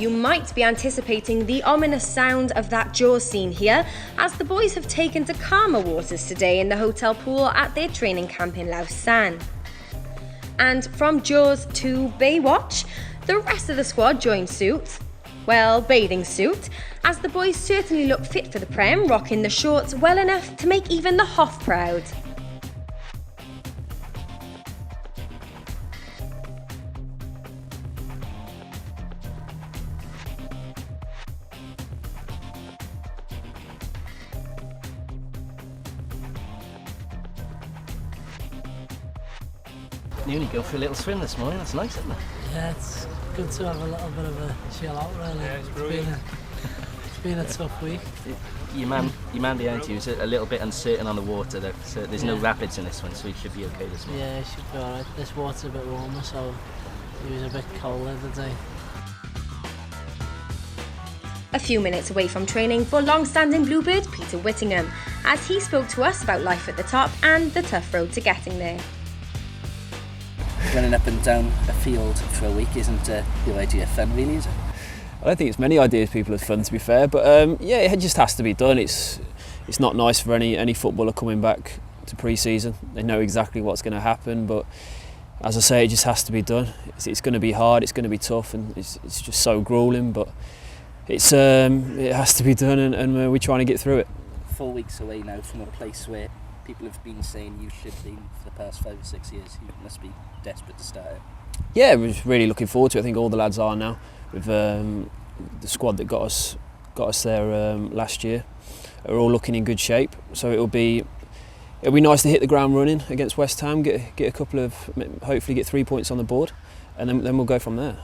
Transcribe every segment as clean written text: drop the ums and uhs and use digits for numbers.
You might be anticipating the ominous sound of that Jaws scene here, as the boys have taken to calmer waters today in the hotel pool at their training camp in Lausanne. And from Jaws to Baywatch, the rest of the squad joined suit. Well, bathing suit, as the boys certainly look fit for the Prem, rocking the shorts well enough to make even the Hoff proud. You only go for a little swim this morning, that's nice, isn't it? Yeah, it's good to have a little bit of a chill out, really. Yeah, It's been a tough week. Your man behind you is a little bit uncertain on the water, though, so there's no rapids in this one, so he should be okay this morning. Yeah, he should be alright. This water's a bit warmer, so he was a bit colder today. A few minutes away from training for long-standing Bluebird Peter Whittingham, as he spoke to us about life at the top and the tough road to getting there. Running up and down a field for a week isn't your idea of fun, really, is it? I don't think it's many ideas people have fun, to be fair, but yeah, it just has to be done. It's not nice for any footballer coming back to pre-season. They know exactly what's going to happen, but as I say, it just has to be done. It's going to be hard, it's going to be tough, and it's just so gruelling, but it has to be done, and we're trying to get through it. 4 weeks away now from a place where people have been saying you should be for the past 5 or 6 years. You must be desperate to start it. Yeah, we're really looking forward to it. I think all the lads are now, with the squad that got us there last year are all looking in good shape. So it'll be nice to hit the ground running against West Ham, get a couple of, hopefully get 3 points on the board, and then we'll go from there.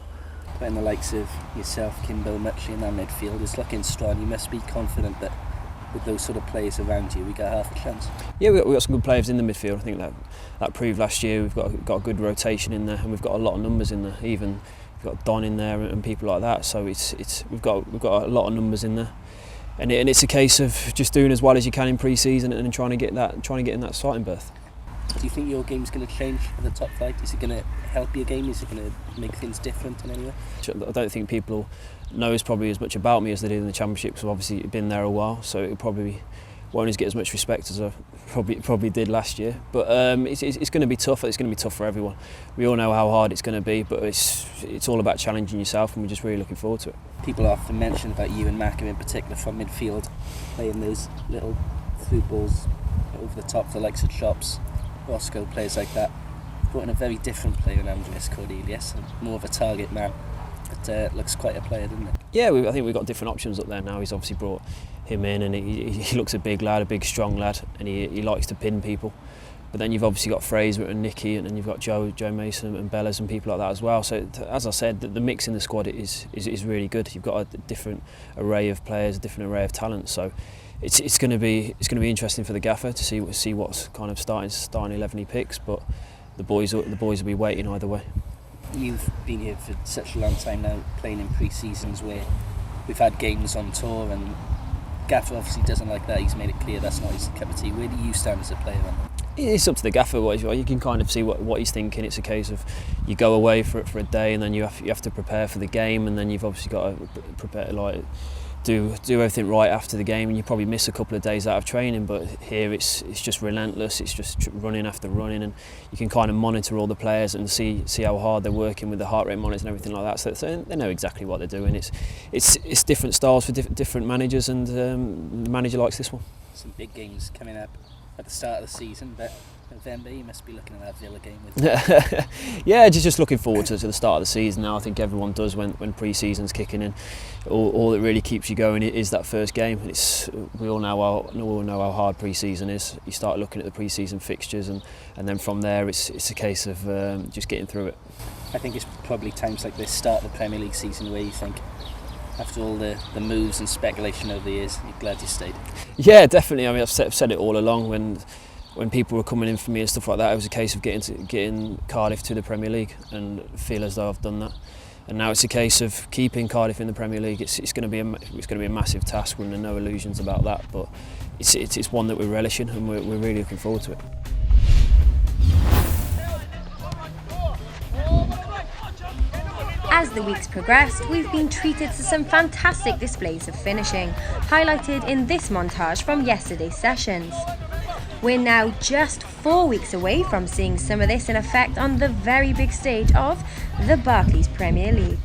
When the likes of yourself, Kimbo, Muchley in that midfield is looking strong, you must be confident that with those sort of players around you, we got half a chance. Yeah, we've got some good players in the midfield. I think that proved last year. We've got a good rotation in there, and we've got a lot of numbers in there. Even we've got Don in there and people like that. So we've got a lot of numbers in there, and it's a case of just doing as well as you can in pre-season and trying to get in that starting berth. Do you think your game's going to change for the top flight? Is it going to help your game? Is it going to make things different in any way? I don't think people knows probably as much about me as they did in the Championship, because I've obviously been there a while, so it probably won't get as much respect as I probably did last year. But it's going to be tough. It's going to be tough for everyone. We all know how hard it's going to be, but it's all about challenging yourself, and we're just really looking forward to it. People often mention about you and Mackham in particular from midfield, playing those little through balls over the top, the likes of Chops, Roscoe, players like that. Brought in a very different player in Andreas Cornelius, and more of a target man. But looks quite a player, doesn't it? Yeah, I think we've got different options up there now. He's obviously brought him in, and he looks a big lad, a big strong lad, and he likes to pin people. But then you've obviously got Fraser and Nicky, and then you've got Joe Mason and Bellas and people like that as well. So as I said, the mix in the squad is really good. You've got a different array of players, a different array of talent. So it's going to be interesting for the gaffer to see what's kind of starting 11 he picks. But the boys will be waiting either way. You've been here for such a long time now, playing in pre-seasons where we've had games on tour, and Gaffer obviously doesn't like that. He's made it clear that's not his cup of tea. Where do you stand as a player then? It's up to the gaffer. You can kind of see what he's thinking. It's a case of you go away for a day, and then you have to prepare for the game, and then you've obviously got to prepare, like do everything right after the game, and you probably miss a couple of days out of training. But here it's just relentless. It's just running after running, and you can kind of monitor all the players and see how hard they're working with the heart rate monitors and everything like that. So they know exactly what they're doing. It's different styles for different managers, and the manager likes this one. Some big games coming up at the start of the season, but November you must be looking at that Villa game with. Yeah, just looking forward to the start of the season now. I think everyone does when pre-season's kicking in. All that really keeps you going is that first game. We all know how hard pre-season is. You start looking at the pre-season fixtures, and then from there it's a case of just getting through it. I think it's probably times like this, start of the Premier League season, where you think, after all the moves and speculation over the years, you're glad you stayed. Yeah, definitely. I mean, I've said it all along. When people were coming in for me and stuff like that, it was a case of getting Cardiff to the Premier League, and feel as though I've done that. And now it's a case of keeping Cardiff in the Premier League. It's going to be a massive task. We're under no illusions about that, but it's one that we're relishing, and we're really looking forward to it. As the weeks progressed, we've been treated to some fantastic displays of finishing, highlighted in this montage from yesterday's sessions. We're now just 4 weeks away from seeing some of this in effect on the very big stage of the Barclays Premier League.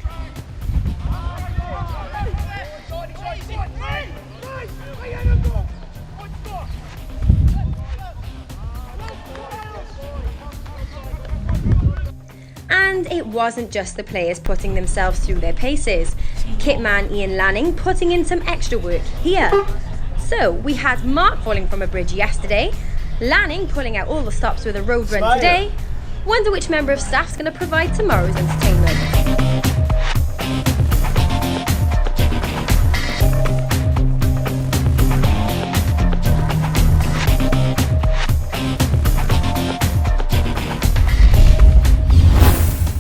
And it wasn't just the players putting themselves through their paces. Kitman Ian Lanning putting in some extra work here. So we had Mark falling from a bridge yesterday, Lanning pulling out all the stops with a road run today. Wonder which member of staff's going to provide tomorrow's entertainment.